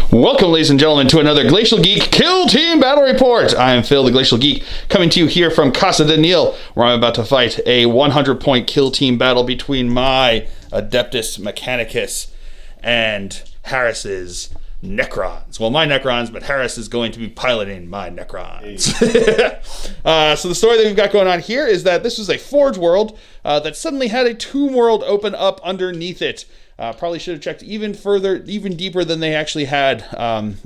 Welcome, ladies and gentlemen, to another Glacial Geek Kill Team Battle Report. I am Phil, the Glacial Geek, coming to you here from Casa de Neil, where I'm about to fight a 100-point kill team battle between my Adeptus Mechanicus and Harris's Necrons. Well, my Necrons, but Harris is going to be piloting my Necrons. So the story that we've got going on here is that this was a Forgeworld that suddenly had a tomb world open up underneath it. Probably should have checked even further, even deeper than they actually had.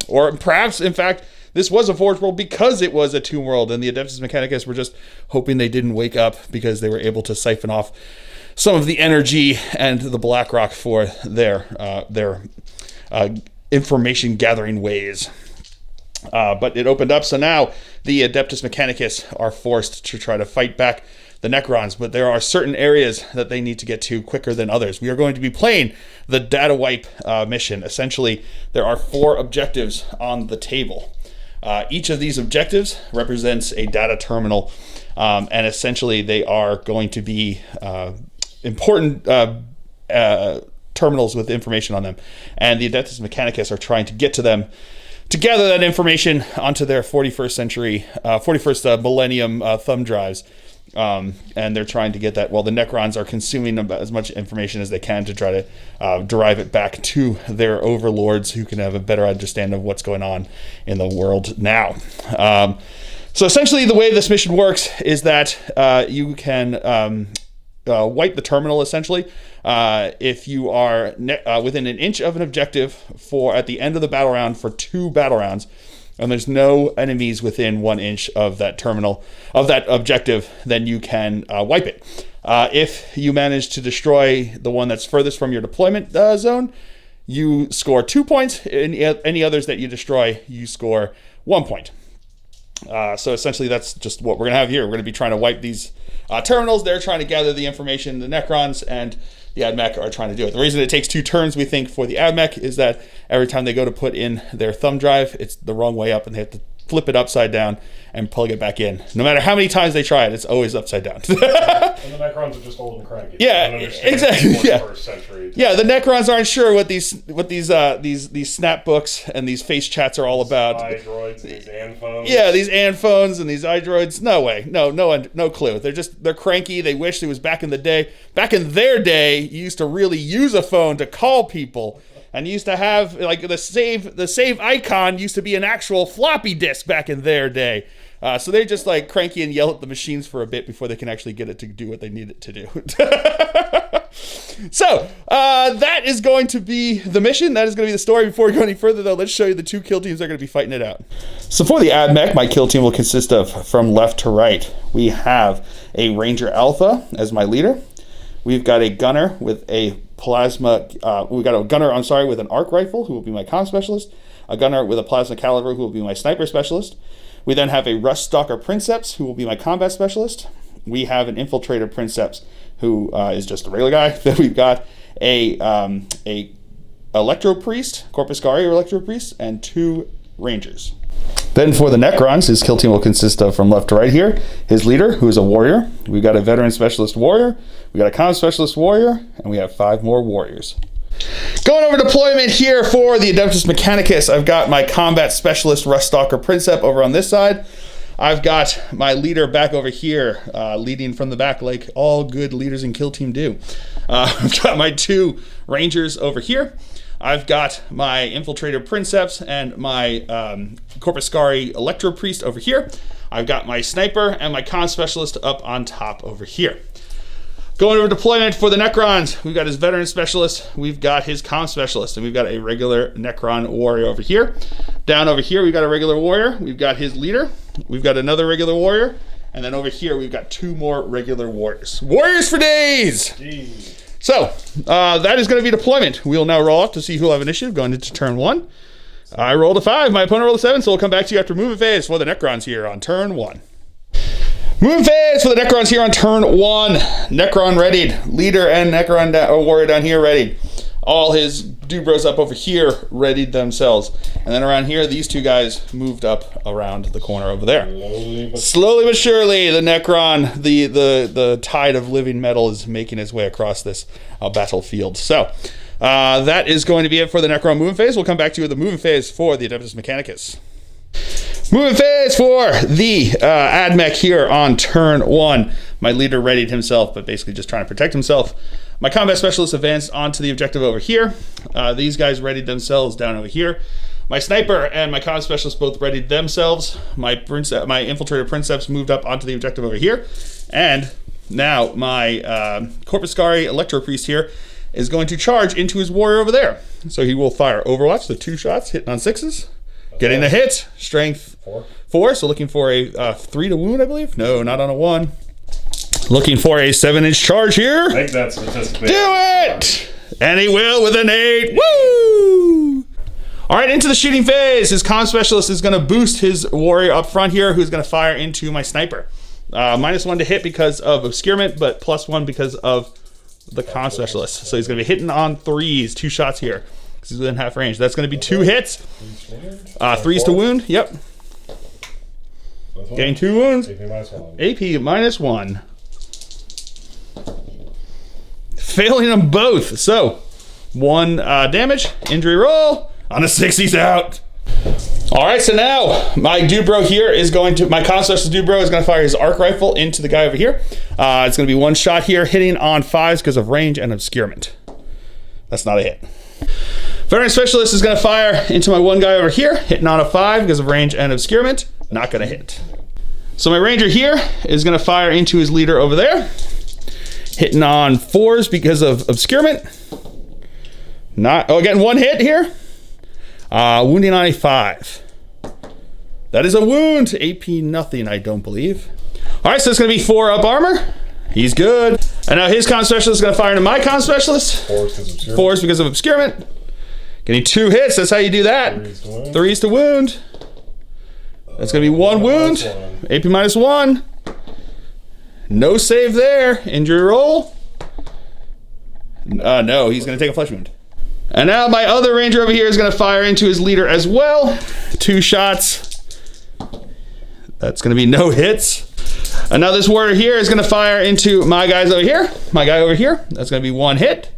Or perhaps, in fact, this was a Forge World because it was a Tomb World, and the Adeptus Mechanicus were just hoping they didn't wake up because they were able to siphon off some of the energy and the black rock for their information gathering ways. But it opened up, so now the Adeptus Mechanicus are forced to try to fight back the Necrons, but there are certain areas that they need to get to quicker than others. We are going to be playing the data wipe mission. Essentially, there are 4 objectives on the table. Each of these objectives represents a data terminal, and essentially they are going to be important terminals with information on them. And the Adeptus Mechanicus are trying to get to them to gather that information onto their 41st millennium thumb drives. And they're trying to get that. Well, the Necrons are consuming about as much information as they can to try to derive it back to their overlords, who can have a better understanding of what's going on in the world now. So essentially, the way this mission works is that you can wipe the terminal, essentially, if you are within an inch of an objective at the end of the battle round for 2 battle rounds. And there's no enemies within 1 inch of that terminal, of that objective, then you can wipe it. If you manage to destroy the one that's furthest from your deployment zone, you score 2 points. Any others that you destroy, you score 1 point. So essentially, that's just what we're going to have here. We're going to be trying to wipe these terminals. They're trying to gather the information. The Necrons and the Ad Mech are trying to do it. The reason it takes 2 turns, we think, for the Ad Mech is that every time they go to put in their thumb drive, it's the wrong way up, and they have to flip it upside down and plug it back in. No matter how many times they try it, it's always upside down. And the Necrons are just old and cranky. Yeah, exactly. Yeah, the Necrons aren't sure what these snap books and these face chats are all about. iDroids and these Anphones. Yeah, these Anphones and these iDroids. No way. No clue. They're cranky. They wish it was back in the day. Back in their day, you used to really use a phone to call people. And you used to have, like, the save icon used to be an actual floppy disk back in their day. So they're just, like, cranky and yell at the machines for a bit before they can actually get it to do what they need it to do. So, that is going to be the mission. That is going to be the story. Before we go any further, though, let's show you the 2 kill teams that are going to be fighting it out. So for the Ad Mech, my kill team will consist of, from left to right, we have a Ranger Alpha as my leader. We've got a gunner with a with an arc rifle, who will be my comm specialist, a gunner with a plasma caliber, who will be my sniper specialist. We then have a Rust Stalker Princeps, who will be my combat specialist. We have an Infiltrator Princeps, who is just a regular guy. Then we've got a Electro Priest, Corpus Cari Electro Priest, and 2 Rangers. Then for the Necrons, his kill team will consist of, from left to right here, his leader, who is a warrior. We've got a veteran specialist warrior. We got a comm specialist warrior, and we have 5 more warriors. Going over deployment here for the Adeptus Mechanicus, I've got my combat specialist Rust Stalker Princep over on this side. I've got my leader back over here, leading from the back like all good leaders in kill team do. I've got my 2 Rangers over here. I've got my Infiltrator Princeps and my Corpus Cari Electro Priest over here. I've got my Sniper and my Comm Specialist up on top over here. Going over deployment for the Necrons, we've got his Veteran Specialist, we've got his Comm Specialist, and we've got a regular Necron Warrior over here. Down over here, we've got a regular Warrior, we've got his leader, we've got another regular Warrior, and then over here, we've got 2 more regular Warriors. Warriors for days! Jeez. So, that is going to be deployment. We'll now roll off to see who will have initiative going into turn 1. I rolled a 5, my opponent rolled a 7, so we'll come back to you after movement phase for the Necrons here on turn 1. Movement phase for the Necrons here on turn 1. Necron readied. Leader and Necron warrior down here readied. All his Dubros up over here readied themselves. And then around here, these 2 guys moved up around the corner over there. Slowly but surely, the Necron, the tide of living metal is making its way across this battlefield. So, That is going to be it for the Necron movement phase. We'll come back to you with the movement phase for the Adeptus Mechanicus. Movement phase for the Ad Mech here on turn 1. My leader readied himself, but basically just trying to protect himself. My combat specialist advanced onto the objective over here. These guys readied themselves down over here. My sniper and my combat specialist both readied themselves. My infiltrator princeps moved up onto the objective over here. And now my Corpuscari Electro Priest here is going to charge into his warrior over there. So he will fire Overwatch, the 2 shots, hitting on 6s. Getting a hit, strength 4, so looking for a 3 to wound, I believe. No, not on a 1. Looking for a 7-inch charge here. I think that's statistically. Do it! And he will with an 8. Woo! All right, into the shooting phase. His comm specialist is going to boost his warrior up front here, who's going to fire into my sniper. -1 to hit because of obscurement, but +1 because of the comm specialist. So he's going to be hitting on 3s, 2 shots here. He's within half range. That's going to be 2 hits. 3s to wound. Yep. Getting 2 wounds. AP -1. Failing them both. So 1 damage. Injury roll. On a 6, he's out. All right, so now my dude bro here is going to, my concepts dude bro is going to fire his arc rifle into the guy over here. It's going to be 1 shot here, hitting on 5s because of range and obscurement. That's not a hit. Veteran Specialist is going to fire into my 1 guy over here, hitting on a 5 because of range and obscurement. Not going to hit. So my Ranger here is going to fire into his leader over there, hitting on 4s because of obscurement. Getting 1 hit here. Wounding on a 5. That is a wound. AP nothing, I don't believe. All right, so it's going to be 4 up armor. He's good. And now his con specialist is going to fire into my con specialist. 4s because of obscurement. Getting 2 hits. That's how you do that. 3s to wound. That's going to be 1 wound. AP -1. No save there. Injury roll. No, he's going to take a flesh wound. And now my other ranger over here is going to fire into his leader as well. 2 shots. That's going to be no hits. And now this warrior here is going to fire into my guys over here. My guy over here. That's going to be 1 hit.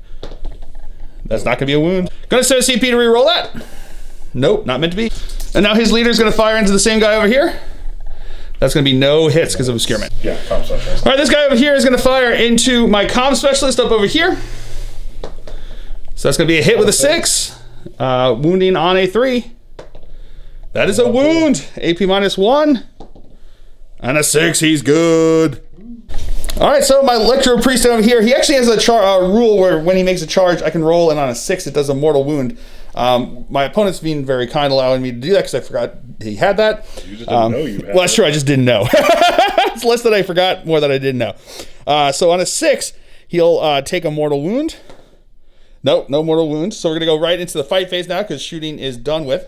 That's not going to be a wound. Going to set a CP to reroll that. Nope, not meant to be. And now his leader is going to fire into the same guy over here. That's going to be no hits because of obscurement. Yeah, comm specialist. All right, this guy over here is going to fire into my comm specialist up over here. So that's going to be a hit with a 6. Wounding on a 3. That is a wound. AP -1. And a 6, he's good. All right, so my Electro Priest over here, he actually has a rule where when he makes a charge, I can roll, and on a 6, it does a mortal wound. My opponent's being very kind, allowing me to do that because I forgot he had that. You just didn't know you had Well, that's true, I just didn't know. It's less that I forgot, more that I didn't know. So on a 6, he'll take a mortal wound. Nope, no mortal wound. So we're going to go right into the fight phase now because shooting is done with.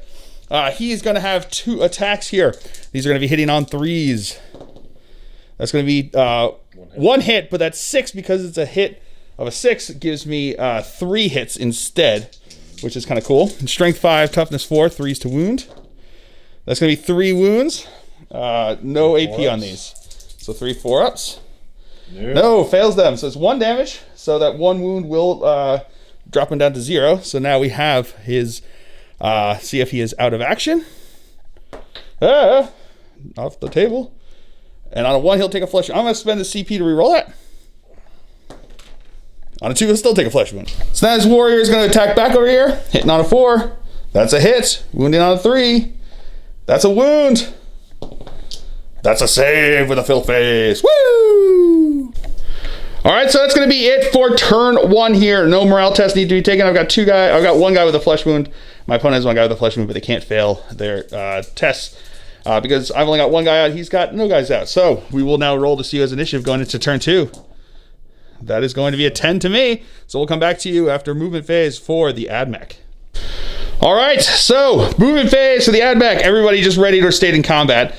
He's going to have 2 attacks here. These are going to be hitting on 3s. That's going to be 1 hit, but that's 6 because it's a hit of a 6. It gives me 3 hits instead, which is kind of cool. Strength 5, toughness 4, 3s to wound. That's going to be 3 wounds. No AP on these. So 3 4-ups. No, fails them. So it's 1 damage. So that 1 wound will drop him down to 0. So now we have his, see if he is out of action. Off the table. And on a 1, he'll take a flesh wound. I'm going to spend the CP to reroll that. On a 2, he'll still take a flesh wound. So now his warrior is going to attack back over here. Hitting on a 4. That's a hit. Wounding on a 3. That's a wound. That's a save with a fill face. Woo! All right, so that's going to be it for turn 1 here. No morale tests need to be taken. I've got 1 guy with a flesh wound. My opponent has 1 guy with a flesh wound, but they can't fail their tests because I've only got 1 guy out. He's got no guys out. So we will now roll to see who has initiative going into turn 2. That is going to be a 10 to me. So we'll come back to you after movement phase for the Ad Mech. All right, so movement phase for the Ad Mech. Everybody just ready or stayed in combat.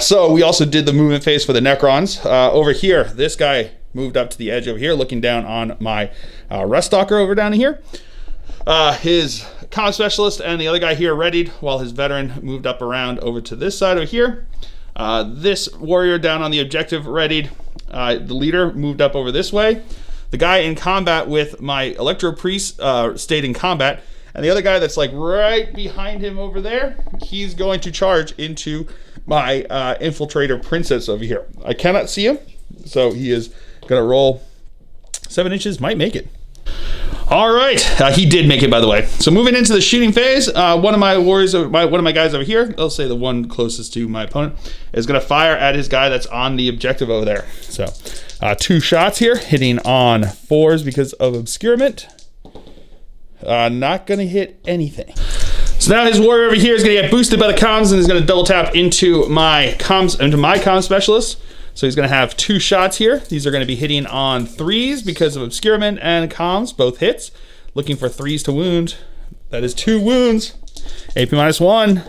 So we also did the movement phase for the Necrons. Over here, this guy moved up to the edge over here, looking down on my Rust Stalker over down here. His comm specialist and the other guy here readied, while his veteran moved up around over to this side over here. This warrior down on the objective readied. The leader moved up over this way. the guy in combat with my Electro Priest stayed in combat, and the other guy that's like right behind him over there, he's going to charge into my Infiltrator Princess over here. I cannot see him, so he is going to roll 7 inches, might make it. All right, he did make it, by the way. So moving into the shooting phase, one of my warriors, one of my guys over here, I'll say the one closest to my opponent, is going to fire at his guy that's on the objective over there. So 2 shots here, hitting on 4s because of obscurement. Not going to hit anything. So now his warrior over here is going to get boosted by the comms and is going to double tap into my comm specialist. So he's going to have 2 shots here. These are going to be hitting on 3s because of obscurement and comms, both hits. Looking for 3s to wound. That is 2 wounds. AP -1.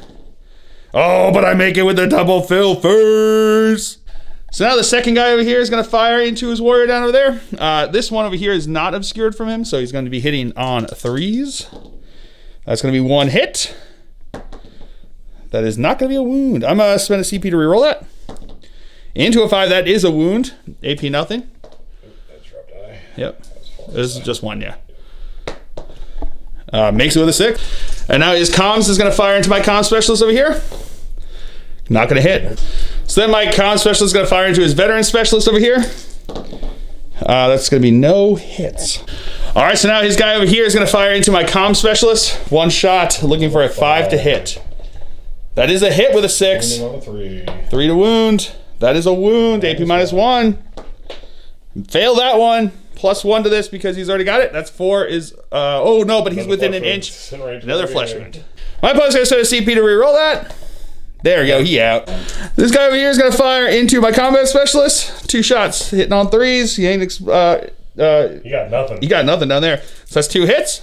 Oh, but I make it with the double fill first. So now the second guy over here is going to fire into his warrior down over there. This one over here is not obscured from him, so he's going to be hitting on 3s. That's going to be 1 hit. That is not going to be a wound. I'm going to spend a CP to reroll that. Into a 5, that is a wound. AP nothing. That's drop die. Yep. This is just 1, yeah. Makes it with a 6. And now his comms is going to fire into my comm specialist over here. Not going to hit. So then my comm specialist is going to fire into his veteran specialist over here. That's going to be no hits. All right, so now his guy over here is going to fire into my comm specialist. 1 shot, looking for a 5 to hit. That is a hit with a 6. 3 to wound. That is a wound. AP -1. Fail that one. +1 to this because he's already got it. That's 4 is... oh, no, but he's within an inch. Another flesh wound. My opponent's going to set a CP to reroll that. There we go. He out. This guy over here is going to fire into my combat specialist. 2 shots. Hitting on 3s. He ain't... you got nothing. You got nothing down there. So that's 2 hits.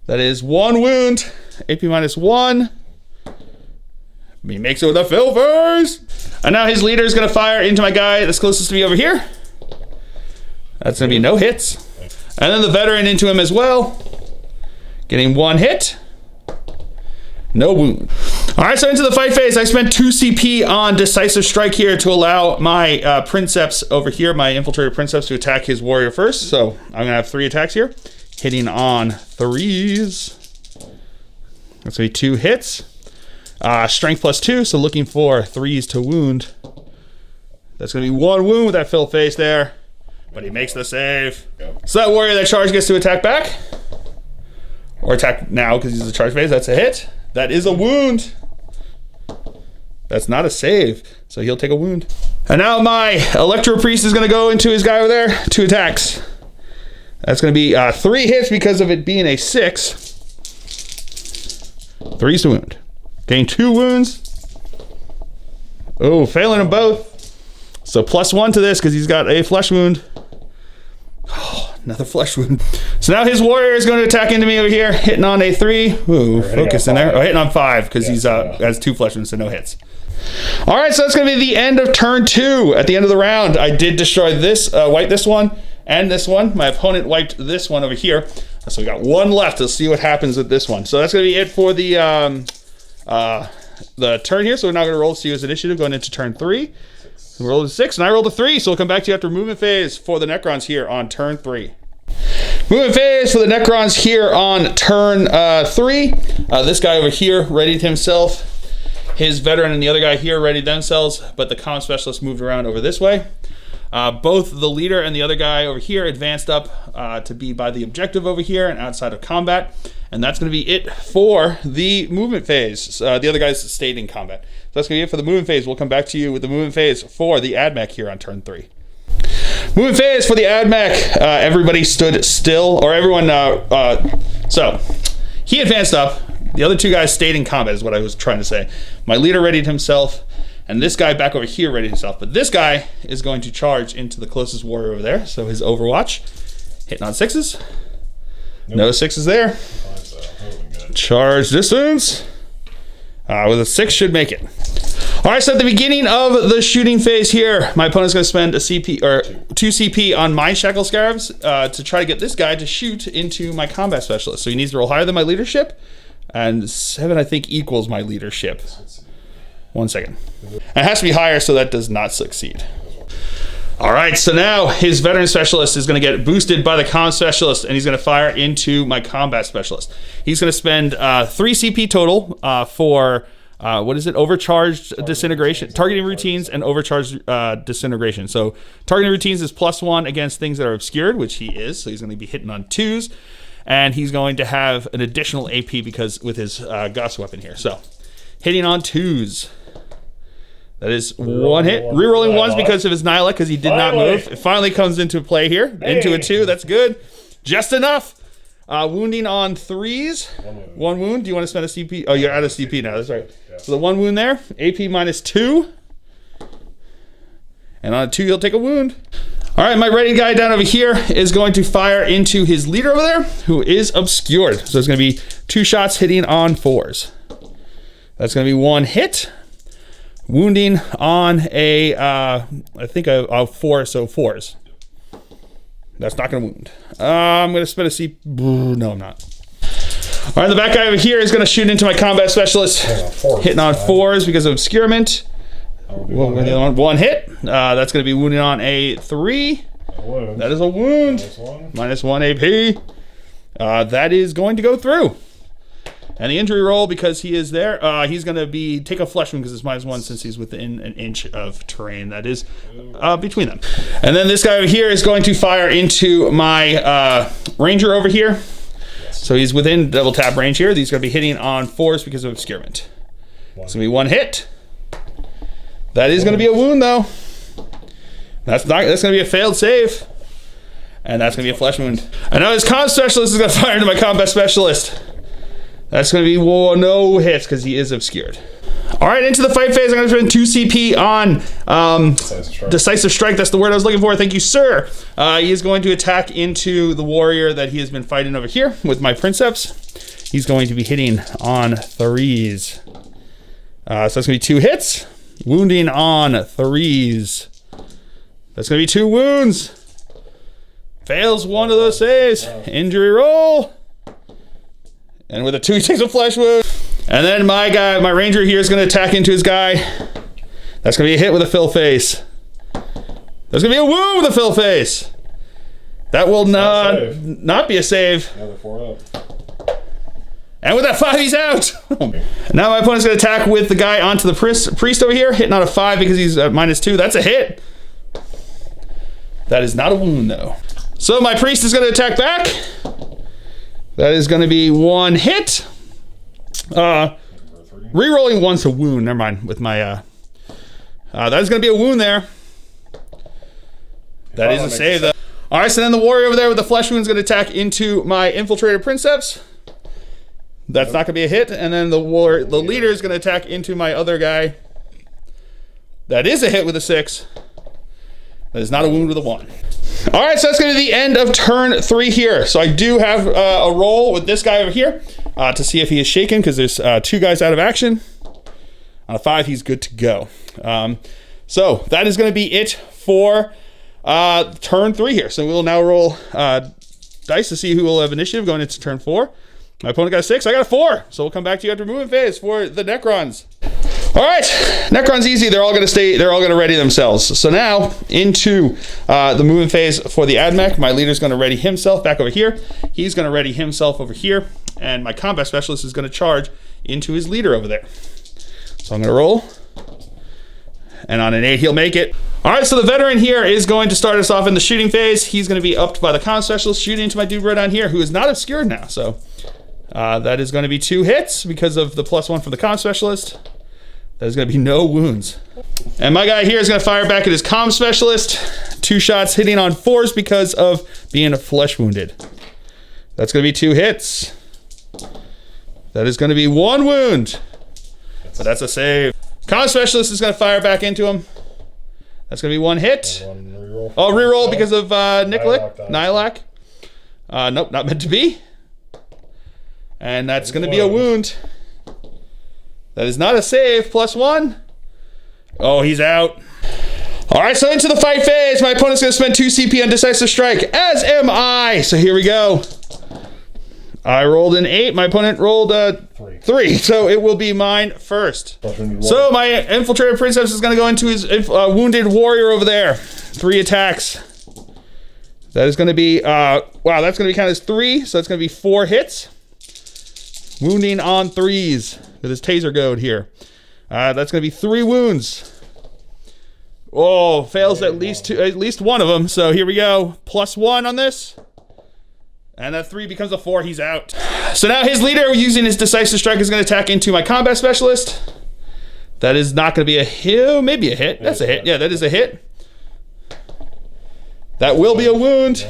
That is 1 wound. AP -1. He makes it with a fill first. And now his leader is going to fire into my guy that's closest to me over here. That's going to be no hits. And then the veteran into him as well. Getting 1 hit. No wound. All right, so into the fight phase. I spent 2 CP on Decisive Strike here to allow my Princeps over here, my Infiltrator Princeps, to attack his warrior first. So I'm going to have 3 attacks here. Hitting on 3s. That's going to be 2 hits. Strength +2, so looking for 3s to wound. That's going to be 1 wound with that fill face there. But he makes the save. So that warrior that charge gets to attack back. Or attack now because he's a charge phase. That's a hit. That is a wound. That's not a save. So he'll take a wound. And now my Electro Priest is going to go into his guy over there. 2 attacks. That's going to be 3 hits because of it being a 6. 3s to wound. Gain 2 wounds. Oh, failing them both. So +1 to this because he's got a flesh wound. Oh, another flesh wound. So now his warrior is going to attack into me over here, hitting on a 3. Ooh, focus in there. Oh, hitting on 5 because he's has 2 flesh wounds, so no hits. All right, so that's going to be the end of turn 2. At the end of the round, I did destroy this, wipe this one and this one. My opponent wiped this one over here. So we got 1 left. Let's see what happens with this one. So that's going to be it for the turn here. So we're now going to roll to see his initiative going into turn 3. We rolled a 6 and I rolled a 3, so we'll come back to you after movement phase for the Necrons here on turn 3. Movement phase for the Necrons here on turn 3. This guy over here readied himself. His veteran and the other guy here readied themselves, but the comm specialist moved around over this way. Both the leader and the other guy over here advanced up to be by the objective over here and outside of combat. And that's going to be it for the movement phase. The other guys stayed in combat. So that's going to be it for the movement phase. We'll come back to you with the movement phase for the Ad Mech here on turn 3. Movement phase for the Ad Mech. Everybody stood still, or everyone. So he advanced up. The other 2 guys stayed in combat is what I was trying to say. My leader readied himself. And this guy back over here readied himself. But this guy is going to charge into the closest warrior over there. So his Overwatch. Hitting on 6s. Nope. No 6s there. Charge distance. With a 6 should make it. All right, so at the beginning of the shooting phase here, my opponent's going to spend a CP or 2 CP on my Shackle Scarabs to try to get this guy to shoot into my combat specialist. So he needs to roll higher than my leadership. And 7, I think, equals my leadership. 1 second. It has to be higher, so that does not succeed. All right, so now his veteran specialist is going to get boosted by the comm specialist, and he's going to fire into my combat specialist. He's going to spend 3 CP total for what is it? Overcharged disintegration, targeting routines, and overcharged disintegration. So targeting routines is +1 against things that are obscured, which he is. So he's going to be hitting on 2s, and he's going to have an additional AP because with his Gauss weapon here. So hitting on 2s. That is one hit. Rerolling 1s because of his Nihilak, because he did not move. It finally comes into play here. Hey. Into a 2. That's good. Just enough. Wounding on 3s. 1 wound. Do you want to spend a CP? Oh, you're out of CP now. That's right. Yeah. So the 1 wound there. AP -2. And on a 2, he'll take a wound. All right, my ready guy down over here is going to fire into his leader over there, who is obscured. So it's going to be 2 shots hitting on 4s. That's going to be 1 hit. Wounding on a, I think a 4, so 4s. That's not going to wound. I'm going to spend a C. No, I'm not. All right, the back guy over here is going to shoot into my combat specialist, hitting on 4s because of obscurement. One hit. That's going to be wounding on a 3. That is a wound. -1 AP. That is going to go through. And the injury roll, because he is there, he's going to take a flesh wound because it's -1 since he's within an inch of terrain that is between them. And then this guy over here is going to fire into my ranger over here. So he's within double tap range here. He's going to be hitting on 4s because of obscurement. It's going to be 1 hit. That is going to be a wound, though. That's going to be a failed save. And that's going to be a flesh wound. And now his comm specialist is going to fire into my combat specialist. That's going to be no hits because he is obscured. All right, into the fight phase. I'm going to spend 2 CP on Decisive Strike. That's the word I was looking for. Thank you, sir. He is going to attack into the warrior that he has been fighting over here with my Princeps. He's going to be hitting on 3s. So that's going to be 2 hits. Wounding on 3s. That's going to be 2 wounds. Fails 1 of those saves. Injury roll. And with a 2, he takes a flesh wound. And then my ranger here is going to attack into his guy. That's going to be a hit with a fill face. There's going to be a wound with a fill face. That will not be a save. And with that 5, he's out. Now my opponent's going to attack with the guy onto the priest over here, hitting on a 5 because he's at -2. That's a hit. That is not a wound, though. So my priest is going to attack back. That is going to be 1 hit. Rerolling 1's a wound. Never mind. With my, that is going to be a wound there. That is a save, though. All right, so then the warrior over there with the flesh wound is going to attack into my infiltrator Princeps. That's not going to be a hit. And then the leader is going to attack into my other guy. That is a hit with a 6. That is not a wound with a 1. All right, so that's going to be the end of turn 3 here. So I do have a roll with this guy over here to see if he is shaken because there's 2 guys out of action. On a 5, he's good to go. So that is going to be it for turn 3 here. So we'll now roll dice to see who will have initiative going into turn 4. My opponent got a 6, I got a 4. So we'll come back to you after movement phase for the Necrons. All right, Necrons easy. They're all going to stay. They're all going to ready themselves. So now into the movement phase for the Ad Mech. My leader's going to ready himself back over here. He's going to ready himself over here, and my combat specialist is going to charge into his leader over there. So I'm going to roll, and on an 8, he'll make it. All right, so the veteran here is going to start us off in the shooting phase. He's going to be upped by the comm specialist, shooting into my dude right down here, who is not obscured now. So that is going to be 2 hits because of the +1 from the comm specialist. There's going to be no wounds. And my guy here is going to fire back at his comm specialist. 2 shots hitting on 4s because of being flesh wounded. That's going to be 2 hits. That is going to be 1 wound. But that's a save. Comm specialist is going to fire back into him. That's going to be 1 hit. Oh, reroll because of Nihilak. Nope, not meant to be. And that's going to be a wound. That is not a save. +1. Oh, he's out. All right, so into the fight phase. My opponent's going to spend 2 CP on Decisive Strike, as am I. So here we go. I rolled an 8. My opponent rolled a 3. So it will be mine first. So my infiltrated princess is going to go into his wounded warrior over there. 3 attacks. That is going to be, wow, that's going to be counted as 3. So it's going to be 4 hits. Wounding on 3s with his taser goad here. That's going to be 3 wounds. Oh, fails at least one of them. So here we go. +1 on this. And that 3 becomes a 4. He's out. So now his leader, using his decisive strike, is going to attack into my combat specialist. That is not going to be a hit. Maybe a hit. That's a hit. Yeah, that is a hit. That will be a wound.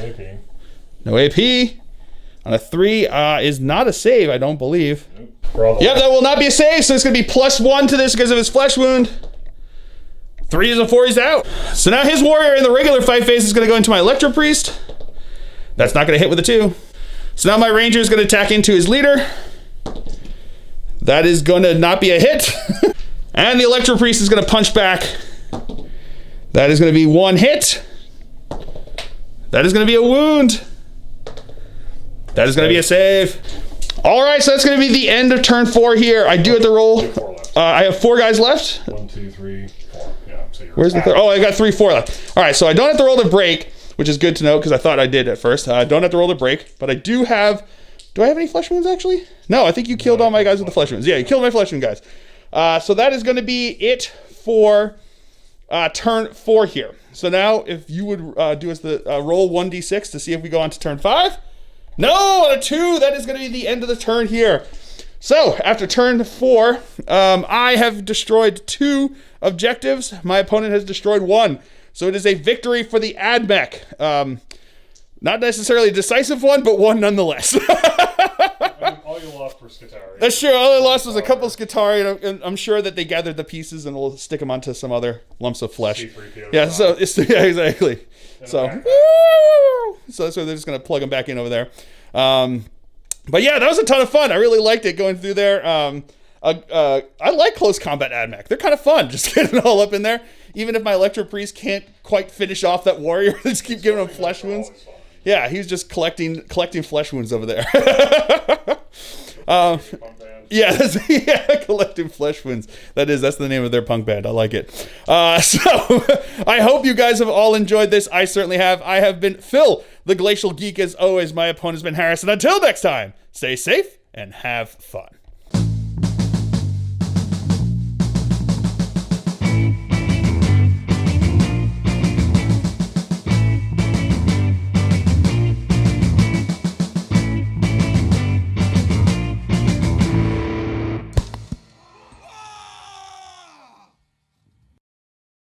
No AP. On a 3 is not a save, I don't believe. Yep, that will not be a save. So it's going to be +1 to this because of his flesh wound. 3 is a 4. He's out. So now his warrior in the regular fight phase is going to go into my Electro Priest. That's not going to hit with a 2. So now my ranger is going to attack into his leader. That is going to not be a hit. And the Electro Priest is going to punch back. That is going to be 1 hit. That is going to be a wound. That is going to be a save. All right, so that's going to be the end of turn 4 here. I do have to roll. I have 4 guys left. 1, 2, 3, 4. Yeah, so where's the 3rd? Oh, I got 3, 4 left. All right, so I don't have to roll to break, which is good to know because I thought I did at first. I don't have to roll to break, but I do have... Do I have any flesh wounds, actually? No, I think you killed all my guys with the flesh wounds. Yeah, you killed my flesh wound guys. So that is going to be it for turn 4 here. So now, if you would do us the roll 1d6 to see if we go on to turn 5. No, on a 2, that is going to be the end of the turn here. So, after turn 4, I have destroyed 2 objectives. My opponent has destroyed 1. So it is a victory for the Ad Mech. Not necessarily a decisive one, but one nonetheless. All you lost were Skitarii. That's true. All I lost was a couple of Skitarii, and I'm sure that they gathered the pieces and we'll stick them onto some other lumps of flesh. Yeah, so it's yeah, exactly. So that's why they're just gonna plug them back in over there. But yeah, that was a ton of fun. I really liked it going through there. I like close combat Ad Mech. They're kind of fun, just getting all up in there. Even if my Electro Priest can't quite finish off that warrior, just keep giving him flesh wounds. Yeah, he's just collecting flesh wounds over there. Yeah, collecting flesh wounds. That's the name of their punk band. I like it. So I hope you guys have all enjoyed this. I certainly have. I have been Phil, the Glacial Geek, as always. My opponent has been Harris. And until next time, stay safe and have fun.